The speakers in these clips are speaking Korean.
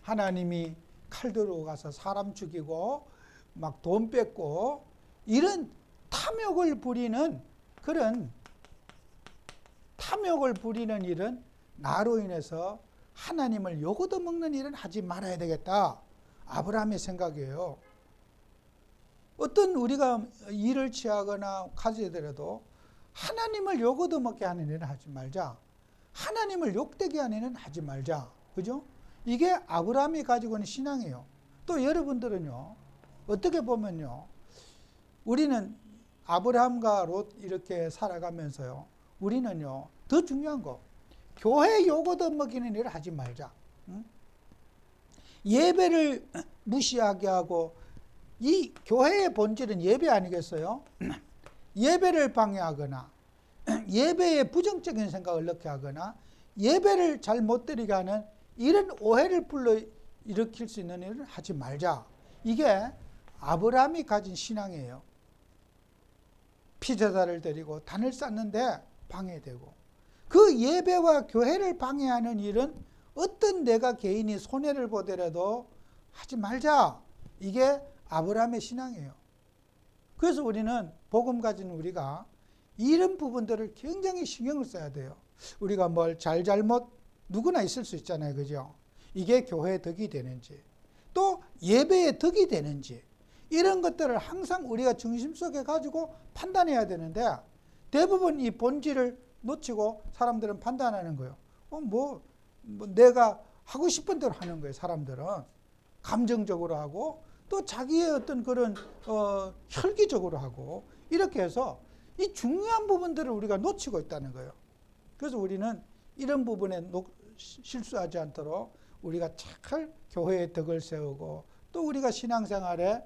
하나님이 칼 들고 가서 사람 죽이고 막 돈 뺏고 이런 탐욕을 부리는 그런 탐욕을 부리는 일은 나로 인해서 하나님을 요거도 먹는 일은 하지 말아야 되겠다. 아브라함의 생각이에요. 어떤 우리가 일을 취하거나 가지더라도 하나님을 요거도 먹게 하는 일은 하지 말자. 하나님을 욕되게 하는 일은 하지 말자. 그죠? 이게 아브라함이 가지고 있는 신앙이에요. 또 여러분들은요, 어떻게 보면요, 우리는 아브라함과 롯 이렇게 살아가면서요, 우리는요, 더 중요한 거, 교회 요거도 먹이는 일을 하지 말자. 응? 예배를 무시하게 하고, 이 교회의 본질은 예배 아니겠어요? 예배를 방해하거나, 예배에 부정적인 생각을 넣게 하거나, 예배를 잘 못 드리게 하는 이런 오해를 불러일으킬 수 있는 일을 하지 말자. 이게 아브라함이 가진 신앙이에요. 피제사를 드리고 단을 쌓는데 방해되고, 그 예배와 교회를 방해하는 일은 어떤 내가 개인이 손해를 보더라도 하지 말자. 이게 아브라함의 신앙이에요. 그래서 우리는 복음 가진 우리가 이런 부분들을 굉장히 신경을 써야 돼요. 우리가 뭘 잘못 누구나 있을 수 있잖아요. 그죠? 이게 교회의 덕이 되는지, 또 예배의 덕이 되는지, 이런 것들을 항상 우리가 중심 속에 가지고 판단해야 되는데, 대부분 이 본질을 놓치고 사람들은 판단하는 거예요. 내가 하고 싶은 대로 하는 거예요. 사람들은 감정적으로 하고, 또 자기의 어떤 그런 혈기적으로 하고, 이렇게 해서 이 중요한 부분들을 우리가 놓치고 있다는 거예요. 그래서 우리는 이런 부분에 실수하지 않도록 우리가 잘 교회의 덕을 세우고, 또 우리가 신앙생활에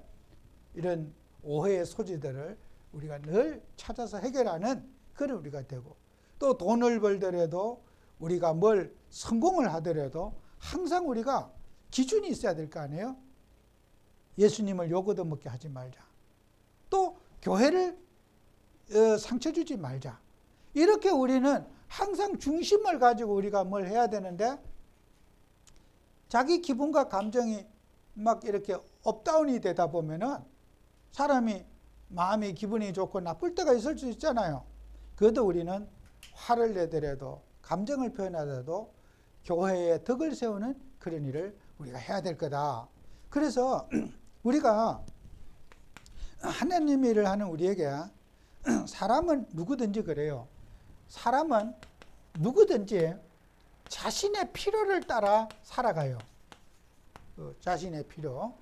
이런 오해의 소지들을 우리가 늘 찾아서 해결하는 그런 우리가 되고, 또 돈을 벌더라도 우리가 뭘 성공을 하더라도 항상 우리가 기준이 있어야 될 거 아니에요? 예수님을 요거도 먹게 하지 말자. 또 교회를 상처 주지 말자. 이렇게 우리는 항상 중심을 가지고 우리가 뭘 해야 되는데, 자기 기분과 감정이 막 이렇게 업다운이 되다 보면은 사람이 마음이 기분이 좋고 나쁠 때가 있을 수 있잖아요. 그래도 우리는 화를 내더라도 감정을 표현하더라도 교회의 덕을 세우는 그런 일을 우리가 해야 될 거다. 그래서 우리가 하나님 일을 하는 우리에게, 사람은 누구든지 그래요. 사람은 누구든지 자신의 필요를 따라 살아가요. 자신의 필요.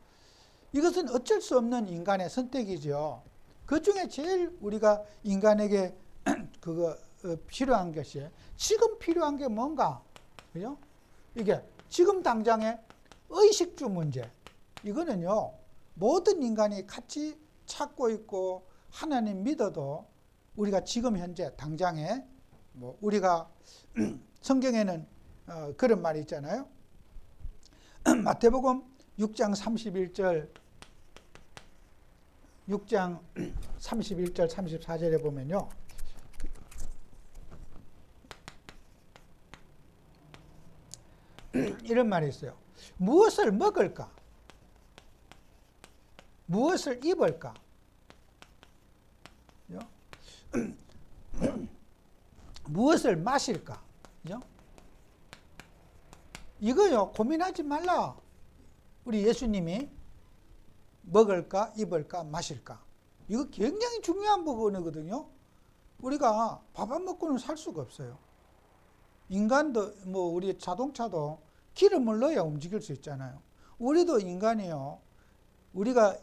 이것은 어쩔 수 없는 인간의 선택이죠. 그 중에 제일 우리가 인간에게 필요한 것이, 지금 필요한 게 뭔가, 그죠? 이게 지금 당장의 의식주 문제. 이거는요, 모든 인간이 같이 찾고 있고, 하나님 믿어도 우리가 지금 현재 당장에, 우리가 성경에는 그런 말이 있잖아요. 마태복음 6장 31절 34절에 보면요, 이런 말이 있어요. 무엇을 먹을까? 무엇을 입을까? 무엇을 마실까? 그죠? 이거요, 고민하지 말라. 우리 예수님이 먹을까, 입을까, 마실까? 이거 굉장히 중요한 부분이거든요. 우리가 밥 안 먹고는 살 수가 없어요. 인간도, 우리 자동차도 기름을 넣어야 움직일 수 있잖아요. 우리도 인간이요, 우리가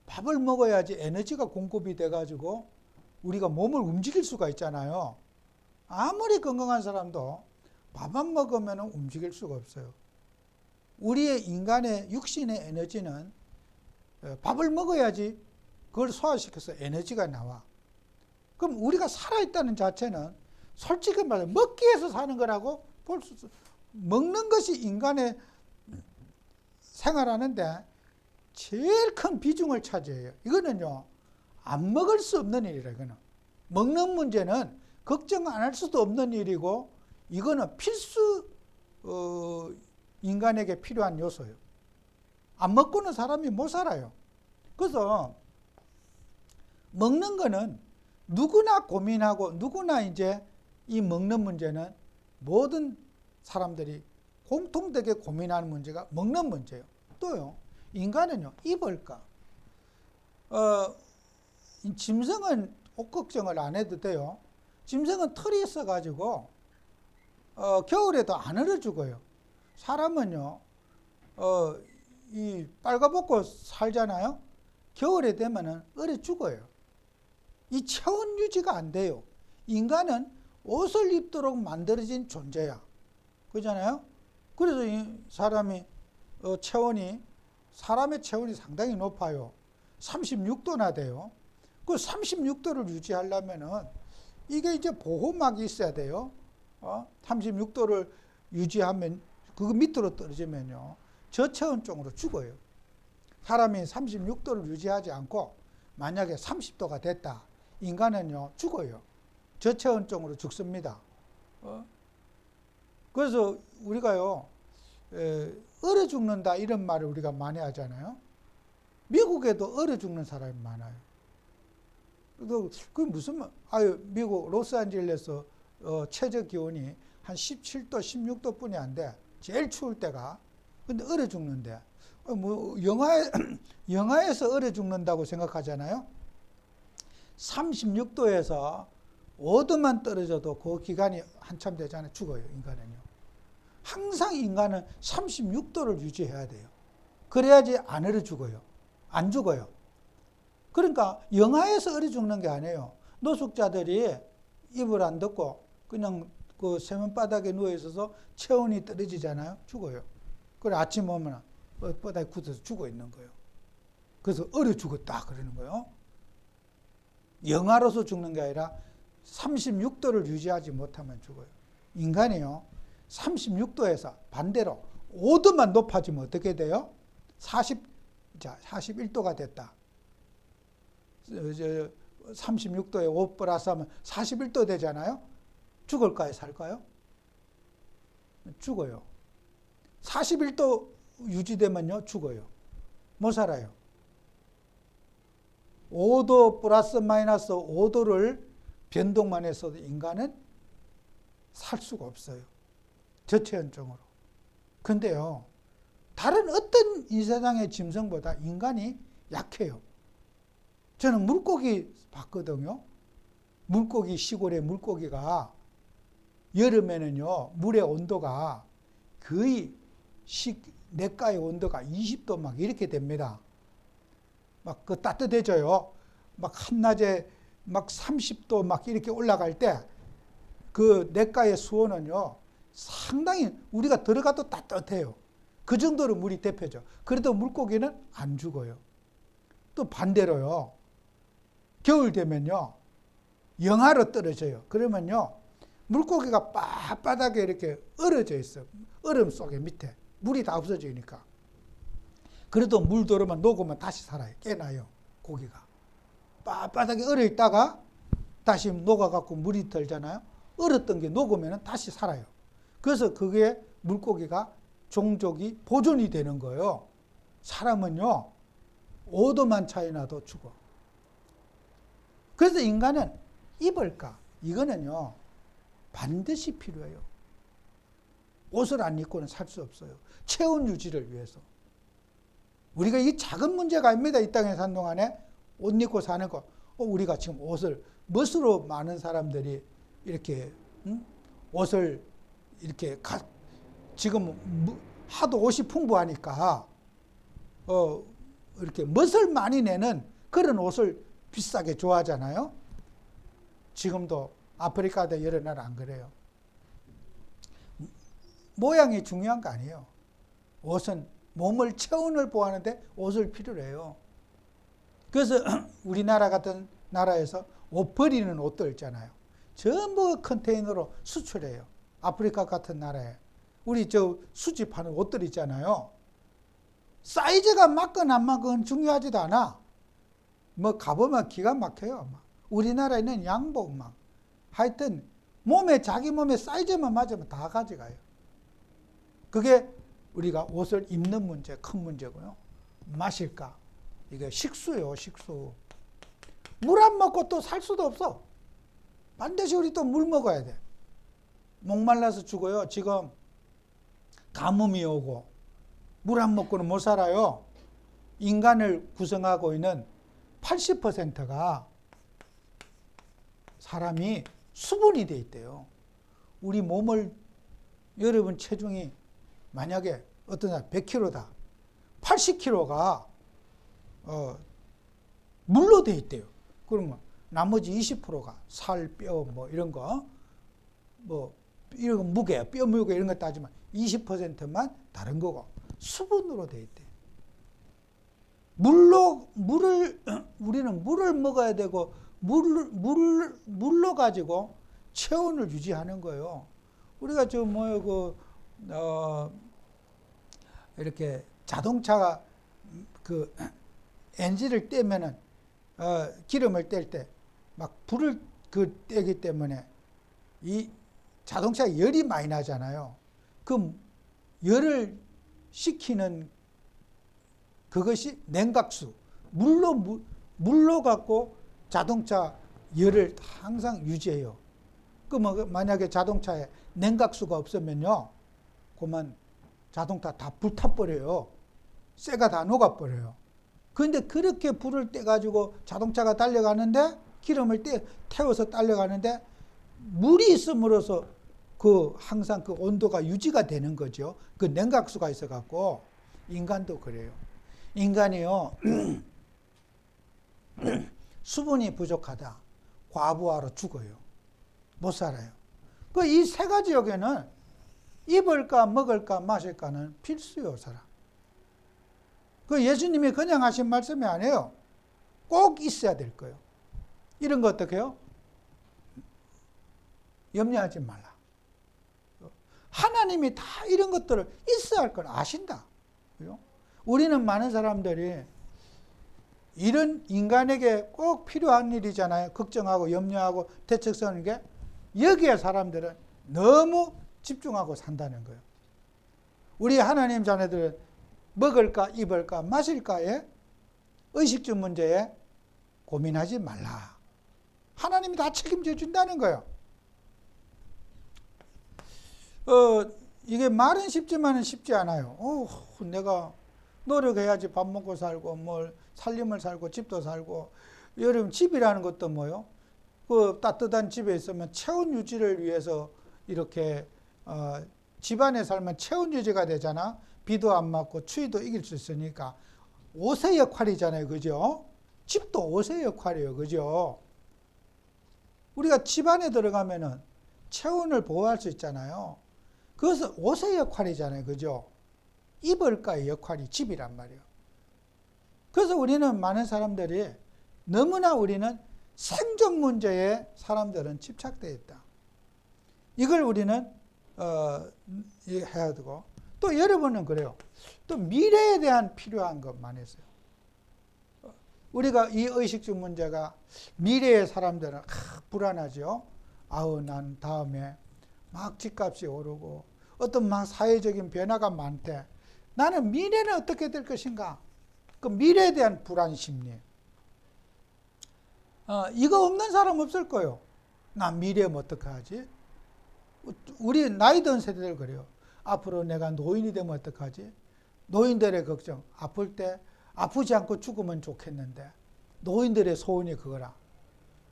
밥을 먹어야지 에너지가 공급이 돼가지고 우리가 몸을 움직일 수가 있잖아요. 아무리 건강한 사람도 밥 안 먹으면 움직일 수가 없어요. 우리의 인간의 육신의 에너지는 밥을 먹어야지 그걸 소화시켜서 에너지가 나와. 그럼 우리가 살아있다는 자체는 솔직히 말해 먹기 위해서 사는 거라고 볼 수 있어요. 먹는 것이 인간의 생활하는데 제일 큰 비중을 차지해요. 이거는요, 안 먹을 수 없는 일이라. 이거는 먹는 문제는 걱정 안 할 수도 없는 일이고, 이거는 필수 인간에게 필요한 요소예요. 안 먹고는 사람이 못 살아요. 그래서 먹는 거는 누구나 고민하고 누구나 이제 이 먹는 문제는 모든 사람들이 공통되게 고민하는 문제가 먹는 문제예요. 또요, 인간은요, 입을까? 짐승은 옷 걱정을 안 해도 돼요. 짐승은 털이 있어가지고 겨울에도 안 얼어 죽어요. 사람은요, 이 빨가벗고 살잖아요. 겨울에 되면은 얼어 죽어요. 이 체온 유지가 안 돼요. 인간은 옷을 입도록 만들어진 존재야. 그렇잖아요? 그래서 이 사람이 사람의 체온이 상당히 높아요. 36도나 돼요. 그 36도를 유지하려면은 이게 이제 보호막이 있어야 돼요. 36도를 유지하면 그거 밑으로 떨어지면요, 저체온증으로 죽어요. 사람이 36도를 유지하지 않고 만약에 30도가 됐다, 인간은요 죽어요. 저체온증으로 죽습니다. 그래서 우리가요, 얼어 죽는다 이런 말을 우리가 많이 하잖아요. 미국에도 얼어 죽는 사람이 많아요. 그 무슨 말? 미국 로스앤젤레스 최저 기온이 한 17도, 16도뿐이 안 돼. 제일 추울 때가. 근데 얼어 죽는데, 뭐 영하에서 얼어 죽는다고 생각하잖아요. 36도에서 5도만 떨어져도 그 기간이 한참 되잖아요. 죽어요, 인간은요. 항상 인간은 36도를 유지해야 돼요. 그래야지 안 얼어 죽어요. 안 죽어요. 그러니까 영하에서 얼어 죽는 게 아니에요. 노숙자들이 이불 안 덮고 그냥 그 세면바닥에 누워 있어서 체온이 떨어지잖아요. 죽어요. 그래 아침 오면 바닥에 굳어서 죽어 있는 거예요. 그래서 얼어 죽었다 그러는 거예요. 영하로서 죽는 게 아니라 36도를 유지하지 못하면 죽어요. 인간이요, 36도에서 반대로 5도만 높아지면 어떻게 돼요? 41도가 됐다. 36도에 5 플러스 하면 41도 되잖아요. 죽을까요? 살까요? 죽어요. 41도 유지되면요, 죽어요. 못 살아요. 5도 플러스 마이너스 5도를 변동만 했어도 인간은 살 수가 없어요. 저체온증으로. 근데요, 다른 어떤 이 세상의 짐승보다 인간이 약해요. 저는 물고기 봤거든요. 물고기, 시골의 물고기가 여름에는요, 물의 온도가 거의 냇가의 온도가 20도 막 이렇게 됩니다. 막 그 따뜻해져요. 막 한낮에 막 30도 막 이렇게 올라갈 때 그 냇가의 수온은요, 상당히 우리가 들어가도 따뜻해요. 그 정도로 물이 데펴져. 그래도 물고기는 안 죽어요. 또 반대로요, 겨울 되면요, 영하로 떨어져요. 그러면요, 물고기가 바닥에 이렇게 얼어져 있어요. 얼음 속에 밑에. 물이 다 없어지니까. 그래도 물 들어오면 녹으면 다시 살아요. 깨나요, 고기가. 바닥에 얼어 있다가 다시 녹아갖고 물이 들잖아요. 얼었던 게 녹으면 다시 살아요. 그래서 그게 물고기가 종족이 보존이 되는 거예요. 사람은요, 5도만 차이 나도 죽어. 그래서 인간은 입을까? 이거는요, 반드시 필요해요. 옷을 안 입고는 살 수 없어요. 체온 유지를 위해서. 우리가 이 작은 문제가 아닙니다. 이 땅에 사는 동안에 옷 입고 사는 거. 우리가 지금 옷을, 멋으로 많은 사람들이 이렇게 옷을 이렇게 지금 하도 옷이 풍부하니까 이렇게 멋을 많이 내는 그런 옷을 비싸게 좋아하잖아요. 지금도 아프리카도 여러 나라 안 그래요. 모양이 중요한 거 아니에요. 옷은 몸을, 체온을 보호하는데 옷을 필요로 해요. 그래서 우리나라 같은 나라에서 옷 버리는 옷들 있잖아요. 전부 컨테이너로 수출해요. 아프리카 같은 나라에. 우리 저 수집하는 옷들 있잖아요. 사이즈가 맞건 안 맞건 중요하지도 않아. 뭐 가보면 기가 막혀요. 우리나라에는 양복 막. 하여튼 자기 몸에 사이즈만 맞으면 다 가져가요. 그게 우리가 옷을 입는 문제, 큰 문제고요. 마실까? 이게 식수요, 식수. 물 안 먹고 또 살 수도 없어. 반드시 우리 또 물 먹어야 돼. 목말라서 죽어요. 지금 가뭄이 오고 물 안 먹고는 못 살아요. 인간을 구성하고 있는 80%가 사람이 수분이 돼 있대요. 우리 몸을, 여러분 체중이 만약에 어떤 날 100kg다. 80kg가 물로 돼 있대요. 그러면 나머지 20%가 살, 뼈, 뭐 이런 거, 뭐 이런 거 무게, 뼈 무게 이런 거 따지면 20%만 다른 거고 수분으로 돼 있대. 우리는 물을 먹어야 되고 물로 가지고 체온을 유지하는 거예요. 우리가 지금 이렇게 자동차가 그 엔진을 떼면은 기름을 뗄 때 막 불을 떼기 때문에 이 자동차에 열이 많이 나잖아요. 그 열을 식히는 그것이 냉각수. 물로 갖고 자동차 열을 항상 유지해요. 그러면 만약에 자동차에 냉각수가 없으면요, 그만 자동차 다 불타버려요. 쇠가 다 녹아버려요. 그런데 그렇게 불을 떼가지고 자동차가 달려가는데, 기름을 태워서 달려가는데, 물이 있음으로써 항상 그 온도가 유지가 되는 거죠. 그 냉각수가 있어갖고, 인간도 그래요. 인간이요, 수분이 부족하다. 과부하로 죽어요. 못 살아요. 이 세 가지 역에는 입을까, 먹을까, 마실까는 필수요, 사람. 예수님이 그냥 하신 말씀이 아니에요. 꼭 있어야 될 거예요. 이런 거 어떻게 해요? 염려하지 말라. 하나님이 다 이런 것들을 있어야 할 걸 아신다. 그죠? 우리는 많은 사람들이 이런 인간에게 꼭 필요한 일이잖아요. 걱정하고 염려하고 대책 세우는 게, 여기에 사람들은 너무 집중하고 산다는 거예요. 우리 하나님 자녀들은 먹을까, 입을까, 마실까에, 의식주 문제에 고민하지 말라. 하나님이 다 책임져 준다는 거예요. 이게 말은 쉽지만은 쉽지 않아요. 내가 노력해야지 밥 먹고 살고, 살림을 살고, 집도 살고. 여러분, 집이라는 것도 뭐요? 따뜻한 집에 있으면 체온 유지를 위해서 이렇게, 집안에 살면 체온 유지가 되잖아. 비도 안 맞고 추위도 이길 수 있으니까. 옷의 역할이잖아요. 그죠? 집도 옷의 역할이에요. 그죠? 우리가 집 안에 들어가면은 체온을 보호할 수 있잖아요. 그것은 옷의 역할이잖아요. 그죠? 입을까의 역할이 집이란 말이에요. 그래서 우리는 많은 사람들이 너무나 우리는 생존 문제에 사람들은 집착되어 있다. 이걸 우리는 해야 되고, 또 여러분은 그래요. 또 미래에 대한 필요한 것만 있어요. 우리가 이 의식주 문제가 미래의 사람들은 불안하죠. 난 다음에 막 집값이 오르고 어떤 막 사회적인 변화가 많대. 나는 미래는 어떻게 될 것인가? 그 미래에 대한 불안 심리. 이거 없는 사람 없을 거예요. 나 미래면 어떡하지? 우리 나이 든 세대들 그래요. 앞으로 내가 노인이 되면 어떡하지? 노인들의 걱정. 아플 때 아프지 않고 죽으면 좋겠는데, 노인들의 소원이 그거라.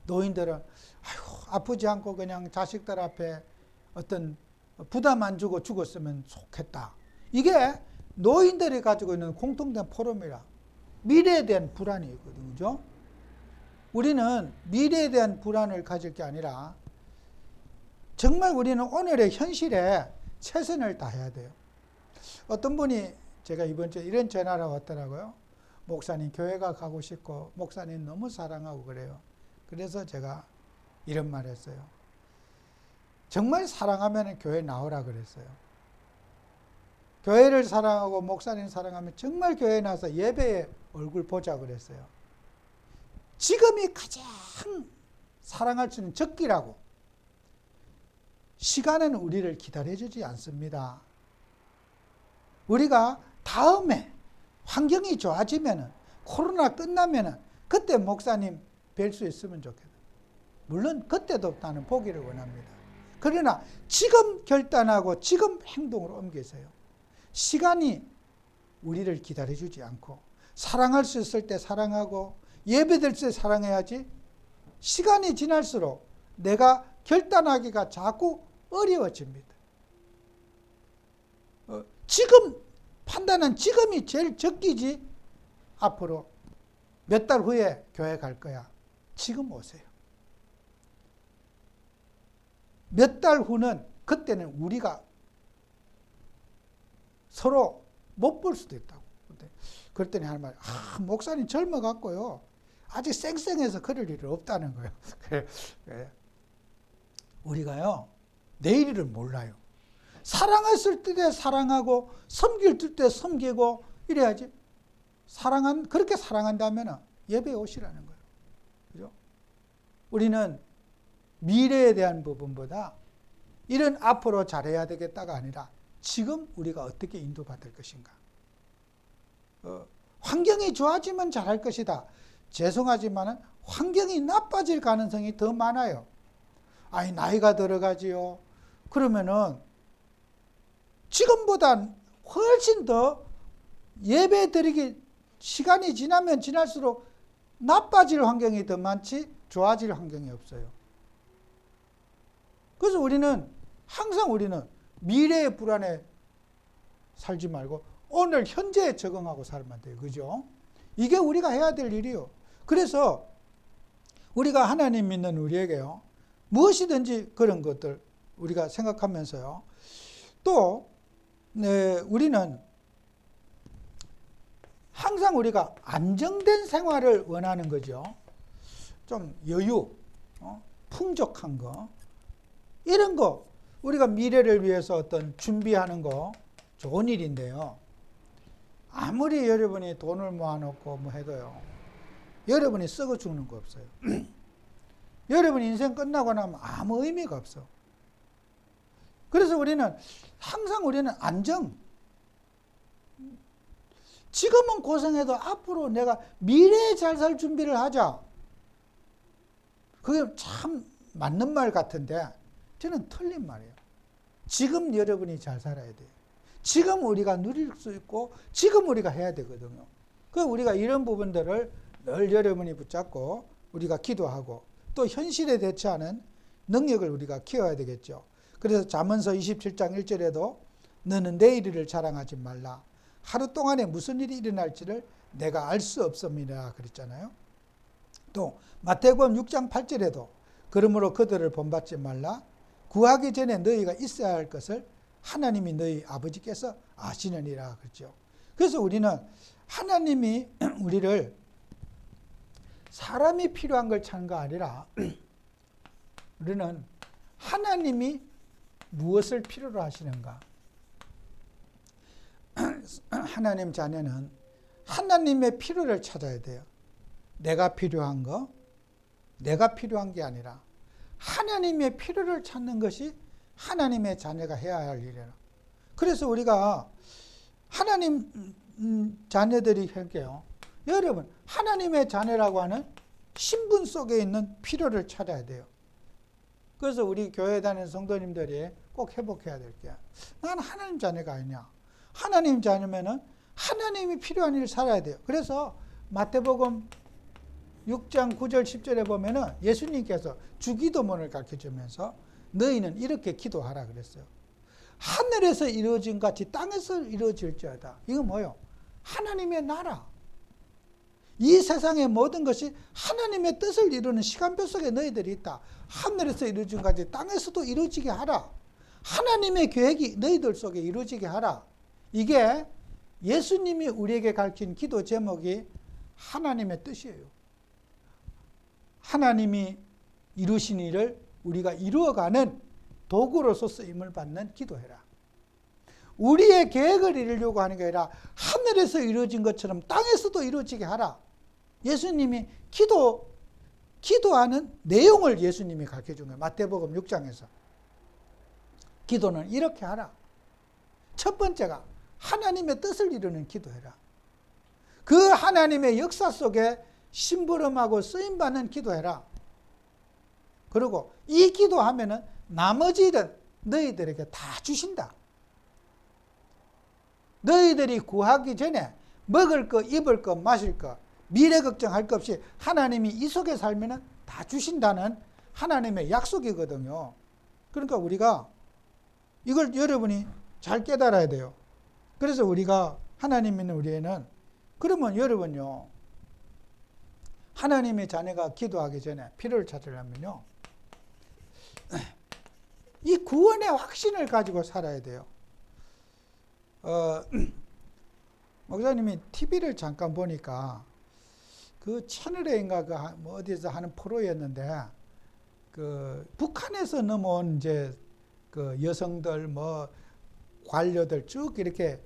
노인들은 아프지 않고 그냥 자식들 앞에 어떤 부담 안 주고 죽었으면 좋겠다. 이게 노인들이 가지고 있는 공통된 포럼이라. 미래에 대한 불안이 있거든요. 그죠? 우리는 미래에 대한 불안을 가질 게 아니라 정말 우리는 오늘의 현실에 최선을 다해야 돼요. 어떤 분이 제가 이번 주에 이런 전화를 왔더라고요. 목사님 교회가 가고 싶고 목사님 너무 사랑하고 그래요. 그래서 제가 이런 말 했어요. 정말 사랑하면 교회 나오라 그랬어요. 교회를 사랑하고 목사님 사랑하면 정말 교회에 나와서 예배에 얼굴 보자 그랬어요. 지금이 가장 사랑할 수 있는 적기라고. 시간은 우리를 기다려주지 않습니다. 우리가 다음에 환경이 좋아지면은, 코로나 끝나면은 그때 목사님 뵐 수 있으면 좋겠다. 물론 그때도 나는 보기를 원합니다. 그러나 지금 결단하고 지금 행동으로 옮기세요. 시간이 우리를 기다려주지 않고, 사랑할 수 있을 때 사랑하고 예배될 때 사랑해야지, 시간이 지날수록 내가 결단하기가 자꾸 어려워집니다. 지금 판단은 지금이 제일 적기지. 앞으로 몇 달 후에 교회 갈 거야. 지금 오세요. 몇 달 후는, 그때는 우리가 서로 못 볼 수도 있다고. 그랬더니 하는 말이, 목사님 젊어갖고요, 아직 쌩쌩해서 그럴 일은 없다는 거예요. 우리가요, 내일을 몰라요. 사랑했을 때 사랑하고, 섬길 때 섬기고, 이래야지. 그렇게 사랑한다면 예배에 오시라는 거예요. 그죠? 우리는 미래에 대한 부분보다 이런 앞으로 잘해야 되겠다가 아니라 지금 우리가 어떻게 인도받을 것인가. 환경이 좋아지면 잘할 것이다. 죄송하지만 환경이 나빠질 가능성이 더 많아요. 아니, 나이가 들어가지요. 그러면은 지금보다 훨씬 더 예배 드리기, 시간이 지나면 지날수록 나빠질 환경이 더 많지 좋아질 환경이 없어요. 그래서 항상 우리는 미래의 불안에 살지 말고 오늘 현재에 적응하고 살면 돼요. 그죠? 이게 우리가 해야 될 일이요. 그래서 우리가 하나님 믿는 우리에게요, 무엇이든지 그런 것들 우리가 생각하면서요, 또 우리는 항상 우리가 안정된 생활을 원하는 거죠. 좀 여유, 풍족한 거, 이런 거 우리가 미래를 위해서 어떤 준비하는 거 좋은 일인데요. 아무리 여러분이 돈을 모아놓고 뭐 해도요, 여러분이 썩어 죽는 거 없어요. 여러분 인생 끝나고 나면 아무 의미가 없어. 그래서 항상 우리는 안정. 지금은 고생해도 앞으로 내가 미래에 잘 살 준비를 하자. 그게 참 맞는 말 같은데 저는 틀린 말이에요. 지금 여러분이 잘 살아야 돼요. 지금 우리가 누릴 수 있고 지금 우리가 해야 되거든요. 그래서 우리가 이런 부분들을 늘 여러분이 붙잡고 우리가 기도하고 또 현실에 대처하는 능력을 우리가 키워야 되겠죠. 그래서 잠언서 27장 1절에도 너는 내일 일을 자랑하지 말라. 하루 동안에 무슨 일이 일어날지를 내가 알 수 없음이라 그랬잖아요. 또 마태복음 6장 8절에도 그러므로 그들을 본받지 말라. 구하기 전에 너희가 있어야 할 것을 하나님이 너희 아버지께서 아시느니라 그랬죠. 그래서 우리는 하나님이 우리를 사람이 필요한 걸 찾는 거 아니라 우리는 하나님이 무엇을 필요로 하시는가. 하나님 자녀는 하나님의 필요를 찾아야 돼요. 내가 필요한 거, 내가 필요한 게 아니라 하나님의 필요를 찾는 것이 하나님의 자녀가 해야 할 일이에요. 그래서 우리가 하나님 자녀들이 할게요. 여러분, 하나님의 자녀라고 하는 신분 속에 있는 필요를 찾아야 돼요. 그래서 우리 교회 다니는 성도님들이 꼭 회복해야 될 게, 나는 하나님 자녀가 아니냐. 하나님 자녀면은 하나님이 필요한 일을 살아야 돼요. 그래서 마태복음 6장 9절 10절에 보면은 예수님께서 주기도문을 가르쳐 주면서 너희는 이렇게 기도하라 그랬어요. 하늘에서 이루어진 같이 땅에서 이루어질지어다. 이거 뭐예요? 하나님의 나라. 이 세상의 모든 것이 하나님의 뜻을 이루는 시간표 속에 너희들이 있다. 하늘에서 이루어진 같이 땅에서도 이루어지게 하라. 하나님의 계획이 너희들 속에 이루어지게 하라. 이게 예수님이 우리에게 가르친 기도 제목이 하나님의 뜻이에요. 하나님이 이루신 일을 우리가 이루어가는 도구로서 쓰임을 받는 기도해라. 우리의 계획을 이루려고 하는 게 아니라 하늘에서 이루어진 것처럼 땅에서도 이루어지게 하라. 예수님이 기도하는 내용을 예수님이 가르쳐 준 거예요. 마태복음 6장에서. 기도는 이렇게 하라. 첫 번째가 하나님의 뜻을 이루는 기도해라. 그 하나님의 역사 속에 심부름하고 쓰임받는 기도해라. 그리고 이 기도하면은 나머지 일은 너희들에게 다 주신다. 너희들이 구하기 전에 먹을 거, 입을 거, 마실 거, 미래 걱정할 것 없이 하나님이 이 속에 살면은 다 주신다는 하나님의 약속이거든요. 그러니까 우리가 이걸 여러분이 잘 깨달아야 돼요. 그래서 우리가 하나님 믿는 우리에는, 그러면 여러분요, 하나님의 자녀가 기도하기 전에 필요를 찾으려면요, 이 구원의 확신을 가지고 살아야 돼요. 목사님이 TV를 잠깐 보니까 그 채널에인가 뭐 어디서 하는 프로였는데, 그 북한에서 넘어온 이제 그 여성들 뭐 관료들 쭉 이렇게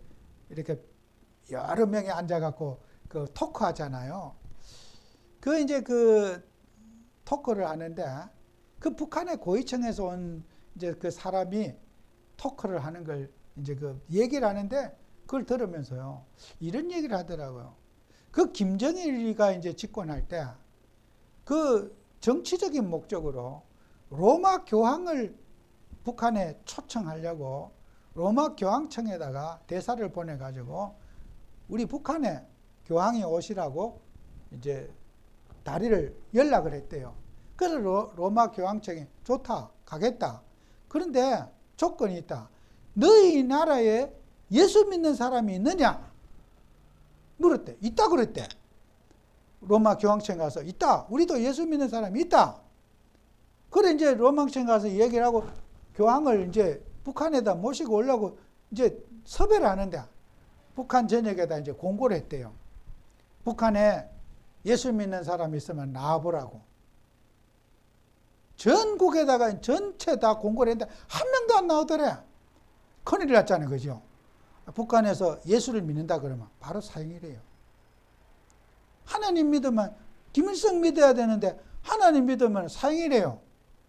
여러 명이 앉아갖고 그 토크 하잖아요. 그 이제 그 토크를 하는데, 그 북한의 고위층에서 온 이제 그 사람이 토크를 하는 걸 이제 그 얘기를 하는데, 그걸 들으면서요, 이런 얘기를 하더라고요. 그 김정일이가 이제 집권할 때 그 정치적인 목적으로 로마 교황을 북한에 초청하려고 로마 교황청에다가 대사를 보내가지고 우리 북한에 교황이 오시라고 이제 다리를 연락을 했대요. 그래서 로마 교황청이 좋다, 가겠다. 그런데 조건이 있다. 너희 나라에 예수 믿는 사람이 있느냐? 물었대. 있다 그랬대. 로마 교황청 가서 있다. 우리도 예수 믿는 사람이 있다. 그래 이제 로마청 가서 얘기를 하고 교황을 이제 북한에다 모시고 오려고 이제 섭외를 하는데, 북한 전역에다 이제 공고를 했대요. 북한에 예수 믿는 사람이 있으면 나와보라고. 전국에다가 전체 다 공고를 했는데 한 명도 안 나오더래. 큰일 났잖아요. 그죠? 북한에서 예수를 믿는다 그러면 바로 사형이래요. 하나님 믿으면, 김일성 믿어야 되는데 하나님 믿으면 사형이래요.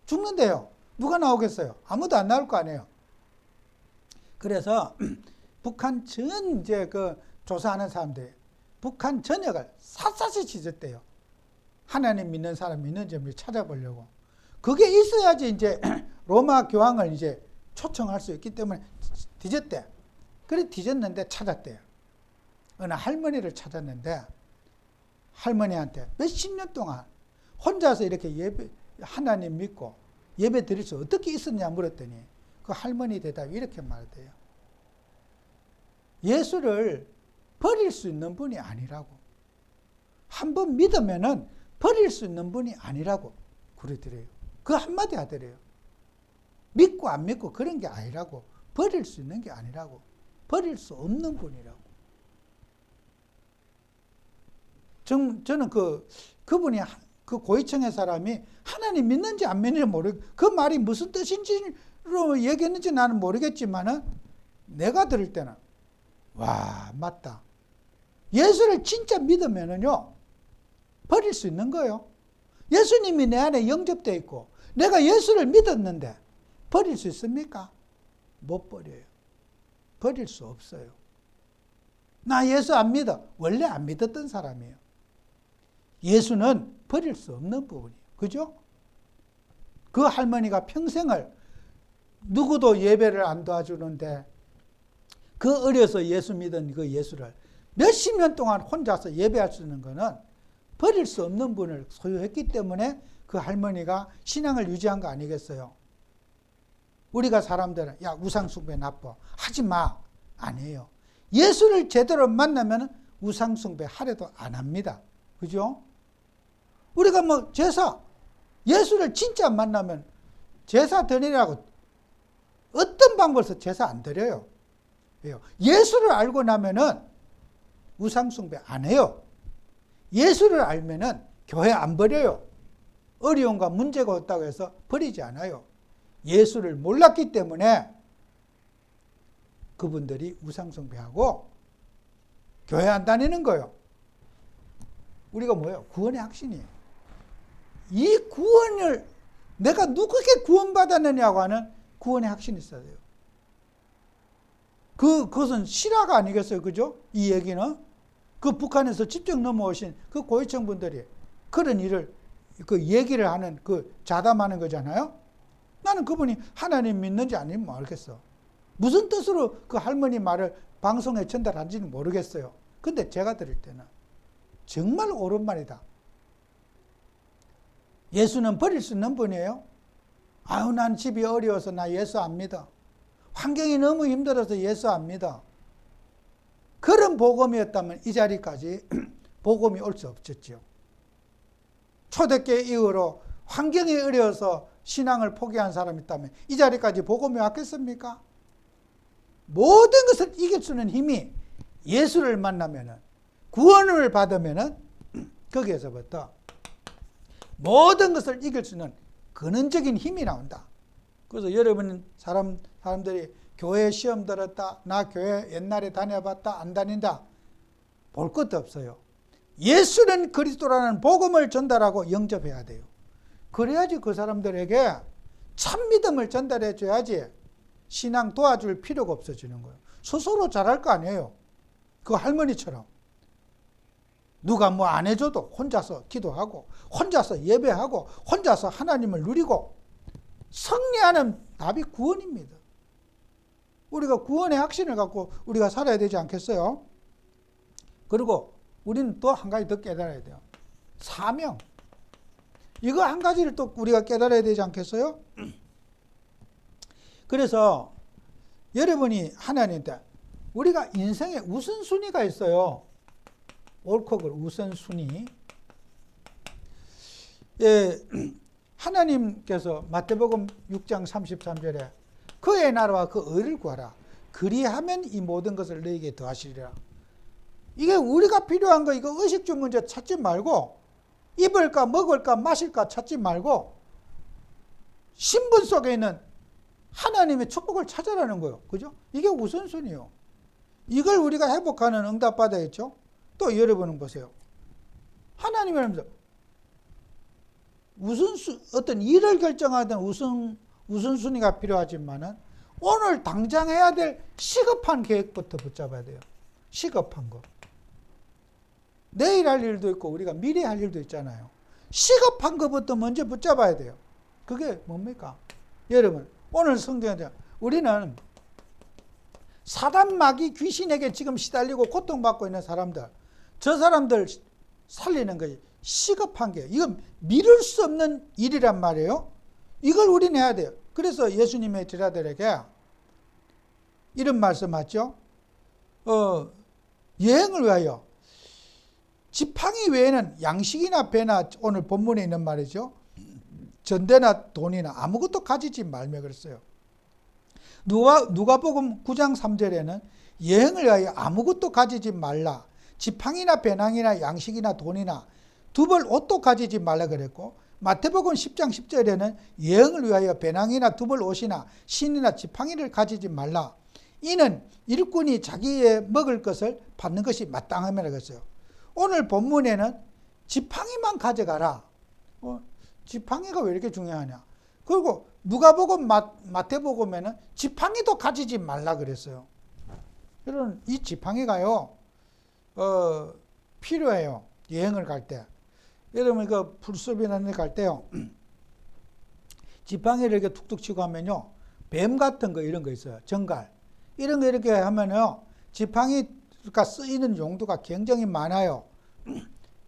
죽는데요. 누가 나오겠어요? 아무도 안 나올 거 아니에요. 그래서 북한 전 이제 그 조사하는 사람들, 북한 전역을 샅샅이 뒤졌대요. 하나님 믿는 사람이 있는지 찾아보려고. 그게 있어야지 이제 로마 교황을 이제 초청할 수 있기 때문에 뒤졌대. 그래 뒤졌는데 찾았대요. 어느 할머니를 찾았는데, 할머니한테 몇십 년 동안 혼자서 이렇게 예배, 하나님 믿고 예배 드릴 수 어떻게 있었냐 물었더니 그 할머니 대답이 이렇게 말해요. 예수를 버릴 수 있는 분이 아니라고. 한번 믿으면은 버릴 수 있는 분이 아니라고 그러더래요. 그 한마디 하더래요. 믿고 안 믿고 그런 게 아니라고. 버릴 수 있는 게 아니라고. 버릴 수 없는 분이라고. 저는 그분이 그 고위층의 사람이 하나님 믿는지 안 믿는지 그 말이 무슨 뜻인지로 얘기했는지 나는 모르겠지만은 내가 들을 때는 와, 맞다. 예수를 진짜 믿으면은요, 버릴 수 있는 거예요. 예수님이 내 안에 영접되어 있고 내가 예수를 믿었는데 버릴 수 있습니까? 못 버려요. 버릴 수 없어요. 나 예수 안 믿어. 원래 안 믿었던 사람이에요. 예수는 버릴 수 없는 부분이에요. 그죠? 그 할머니가 평생을 누구도 예배를 안 도와주는데 그 어려서 예수 믿은 그 예수를 몇십 년 동안 혼자서 예배할 수 있는 거는 버릴 수 없는 분을 소유했기 때문에 그 할머니가 신앙을 유지한 거 아니겠어요? 우리가 사람들은 야, 우상숭배 나빠. 하지 마. 아니에요. 예수를 제대로 만나면 우상숭배 하려도 안 합니다. 그죠? 우리가 뭐 제사, 예수를 진짜 만나면 제사 드리라고 어떤 방법에서 제사 안 드려요. 왜요? 예수를 알고 나면은 우상숭배 안 해요. 예수를 알면은 교회 안 버려요. 어려움과 문제가 없다고 해서 버리지 않아요. 예수를 몰랐기 때문에 그분들이 우상숭배하고 교회 안 다니는 거예요. 우리가 뭐예요? 구원의 확신이에요. 이 구원을 내가 누구에게 구원받았느냐고 하는 구원의 확신이 있어야 돼요. 그것은 실화가 아니겠어요? 그죠? 이 얘기는. 그 북한에서 직접 넘어오신 그 고위층 분들이 그런 일을, 그 얘기를 하는, 그 자담하는 거잖아요? 나는 그분이 하나님 믿는지 아니면 모르겠어. 무슨 뜻으로 그 할머니 말을 방송에 전달한지는 모르겠어요. 근데 제가 들을 때는 정말 옳은 말이다. 예수는 버릴 수 있는 분이에요. 아유, 난 집이 어려워서 나 예수 안 믿어. 환경이 너무 힘들어서 예수 안 믿어. 그런 복음이었다면 이 자리까지 복음이 올 수 없었죠. 초대교회 이후로 환경이 어려워서 신앙을 포기한 사람이 있다면 이 자리까지 복음이 왔겠습니까? 모든 것을 이길 수 있는 힘이 예수를 만나면은, 구원을 받으면은 거기에서부터 모든 것을 이길 수 있는 근원적인 힘이 나온다. 그래서 여러분 사람들이 교회 시험 들었다, 나 교회 옛날에 다녀봤다, 안 다닌다, 볼 것도 없어요. 예수는 그리스도라는 복음을 전달하고 영접해야 돼요. 그래야지 그 사람들에게 참 믿음을 전달해 줘야지 신앙 도와줄 필요가 없어지는 거예요. 스스로 잘할 거 아니에요. 그 할머니처럼. 누가 뭐 안 해줘도 혼자서 기도하고, 혼자서 예배하고, 혼자서 하나님을 누리고, 승리하는 답이 구원입니다. 우리가 구원의 확신을 갖고 우리가 살아야 되지 않겠어요? 그리고 우리는 또 한 가지 더 깨달아야 돼요. 사명. 이거 한 가지를 또 우리가 깨달아야 되지 않겠어요? 그래서 여러분이 하나님한테, 우리가 인생에 우선순위가 있어요. 옳고 그르 우선순위. 예, 하나님께서 마태복음 6장 33절에 그의 나라와 그 의를 구하라. 그리하면 이 모든 것을 너에게 더하시리라. 이게 우리가 필요한 거, 이거 의식주 문제 찾지 말고, 입을까 먹을까 마실까 찾지 말고, 신분 속에 있는 하나님의 축복을 찾아라는 거예요. 그죠? 이게 우선순위요. 이걸 우리가 회복하는 응답받아야죠. 또 여러분은 보세요. 하나님을 하면서 어떤 일을 결정하던 우선순위가 필요하지만은 오늘 당장 해야 될 시급한 계획부터 붙잡아야 돼요. 시급한 거. 내일 할 일도 있고 우리가 미래 할 일도 있잖아요. 시급한 것부터 먼저 붙잡아야 돼요. 그게 뭡니까? 여러분, 오늘 성경에 우리는 사단 마귀 귀신에게 지금 시달리고 고통받고 있는 사람들, 저 사람들 살리는 것이 시급한 게, 이건 미룰 수 없는 일이란 말이에요. 이걸 우리는 해야 돼요. 그래서 예수님의 제자들에게 이런 말씀하죠. 여행을 위하여 지팡이 외에는 양식이나 배나, 오늘 본문에 있는 말이죠, 전대나 돈이나 아무것도 가지지 말며 그랬어요. 누가복음 9장 3절에는 여행을 위하여 아무것도 가지지 말라, 지팡이나 배낭이나 양식이나 돈이나 두 벌 옷도 가지지 말라 그랬고, 마태복음 10장 10절에는 여행을 위하여 배낭이나 두 벌 옷이나 신이나 지팡이를 가지지 말라. 이는 일꾼이 자기의 먹을 것을 받는 것이 마땅함이라 그랬어요. 오늘 본문에는 지팡이만 가져가라. 지팡이가 왜 이렇게 중요하냐. 그리고 누가복음 마태복음에는 지팡이도 가지지 말라 그랬어요. 여러분, 이 지팡이가요, 필요해요. 여행을 갈 때. 여러분, 그 풀숲이나 데 갈 때요, 지팡이를 이렇게 툭툭 치고 하면요, 뱀 같은 거 이런 거 있어요. 정갈. 이런 거 이렇게 하면요, 지팡이가 쓰이는 용도가 굉장히 많아요.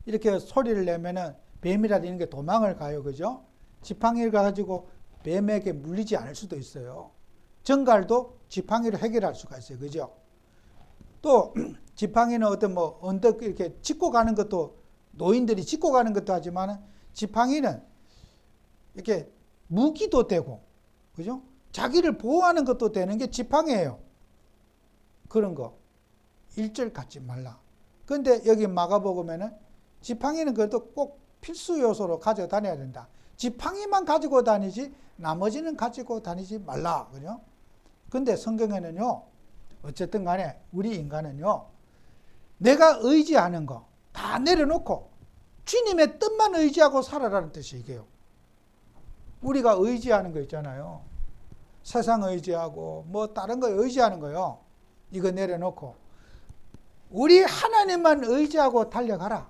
이렇게 소리를 내면은 뱀이라든지 이런 게 도망을 가요. 그죠? 지팡이를 가지고 뱀에게 물리지 않을 수도 있어요. 정갈도 지팡이로 해결할 수가 있어요. 그죠? 또 지팡이는 어떤 뭐 언덕 이렇게 짚고 가는 것도, 노인들이 짚고 가는 것도 하지만 지팡이는 이렇게 무기도 되고, 그죠? 자기를 보호하는 것도 되는 게 지팡이예요. 그런 거 1절 갖지 말라. 그런데 여기 마가복음에는 지팡이는 그래도 꼭 필수 요소로 가지고 다녀야 된다. 지팡이만 가지고 다니지 나머지는 가지고 다니지 말라. 그죠? 근데 성경에는요, 어쨌든 간에 우리 인간은요, 내가 의지하는 거 다 내려놓고 주님의 뜻만 의지하고 살아라는 뜻이 이게요. 우리가 의지하는 거 있잖아요. 세상 의지하고 뭐 다른 거 의지하는 거요. 이거 내려놓고 우리 하나님만 의지하고 달려가라.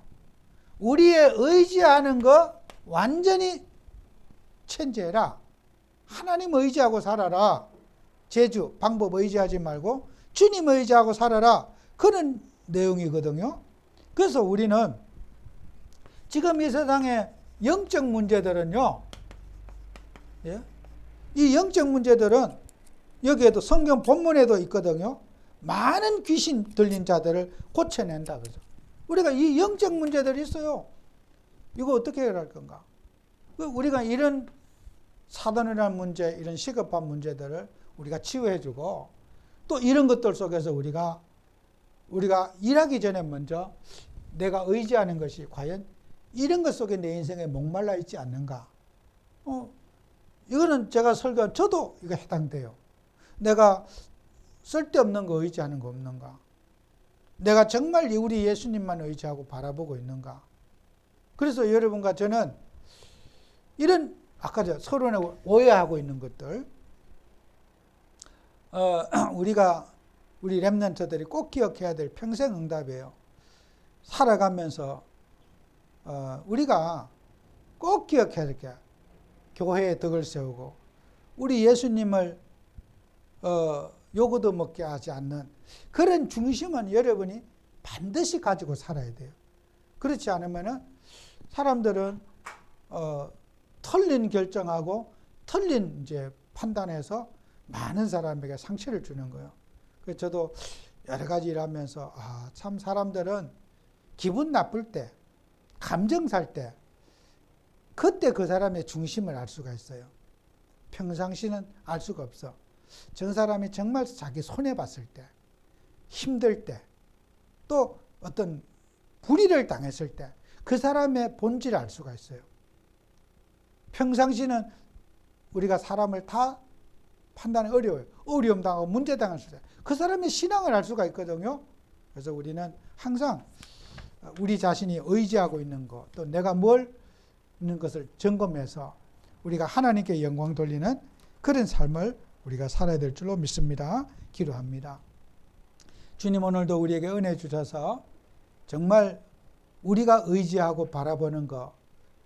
우리의 의지하는 거 완전히 천지해라. 하나님 의지하고 살아라. 재주, 방법 의지하지 말고 주님 의지하고 살아라. 그런 내용이거든요. 그래서 우리는 지금 이 세상의 영적 문제들은요, 예? 이 영적 문제들은 여기에도 성경 본문에도 있거든요. 많은 귀신 들린 자들을 고쳐낸다. 그죠? 우리가 이 영적 문제들이 있어요. 이거 어떻게 해결할 건가? 우리가 이런 사단이라는 문제, 이런 시급한 문제들을 우리가 치유해주고 또 이런 것들 속에서 우리가 일하기 전에 먼저 내가 의지하는 것이 과연 이런 것 속에 내 인생에 목말라 있지 않는가? 이거는 제가 설교한 저도 이거 해당돼요. 내가 쓸데없는 거 의지하는 거 없는가? 내가 정말 우리 예수님만 의지하고 바라보고 있는가? 그래서 여러분과 저는 이런 아까 서로 오해하고 있는 것들 우리 렘넌트들이 꼭 기억해야 될 평생 응답이에요. 살아가면서 우리가 꼭 기억해야 될 게 교회에 덕을 세우고 우리 예수님을 요거도 먹게 하지 않는 그런 중심은 여러분이 반드시 가지고 살아야 돼요. 그렇지 않으면은 사람들은 틀린 결정하고 틀린 이제 판단해서 많은 사람에게 상처를 주는 거예요. 그래서 저도 여러 가지 일하면서 참 사람들은 기분 나쁠 때, 감정 살 때, 그때 그 사람의 중심을 알 수가 있어요. 평상시는 알 수가 없어. 저 사람이 정말 자기 손해봤을 때, 힘들 때, 또 어떤 불의를 당했을 때, 그 사람의 본질을 알 수가 있어요. 평상시는 우리가 사람을 다 판단이 어려워요. 어려움 당하고 문제 당할 수 있어요. 그 사람의 신앙을 알 수가 있거든요. 그래서 우리는 항상 우리 자신이 의지하고 있는 것, 또 내가 뭘 있는 것을 점검해서 우리가 하나님께 영광 돌리는 그런 삶을 우리가 살아야 될 줄로 믿습니다. 기도합니다. 주님, 오늘도 우리에게 은혜 주셔서 정말 우리가 의지하고 바라보는 것,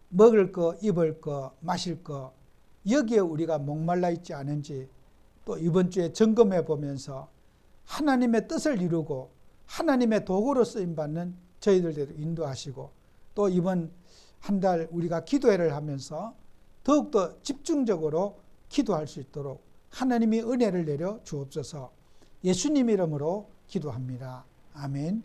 먹을 거, 입을 거, 마실 거, 여기에 우리가 목말라 있지 않은지 또 이번 주에 점검해 보면서 하나님의 뜻을 이루고 하나님의 도구로 쓰임받는 저희들대로 인도하시고 또 이번 한 달 우리가 기도회를 하면서 더욱더 집중적으로 기도할 수 있도록 하나님이 은혜를 내려 주옵소서. 예수님 이름으로 기도합니다. 아멘.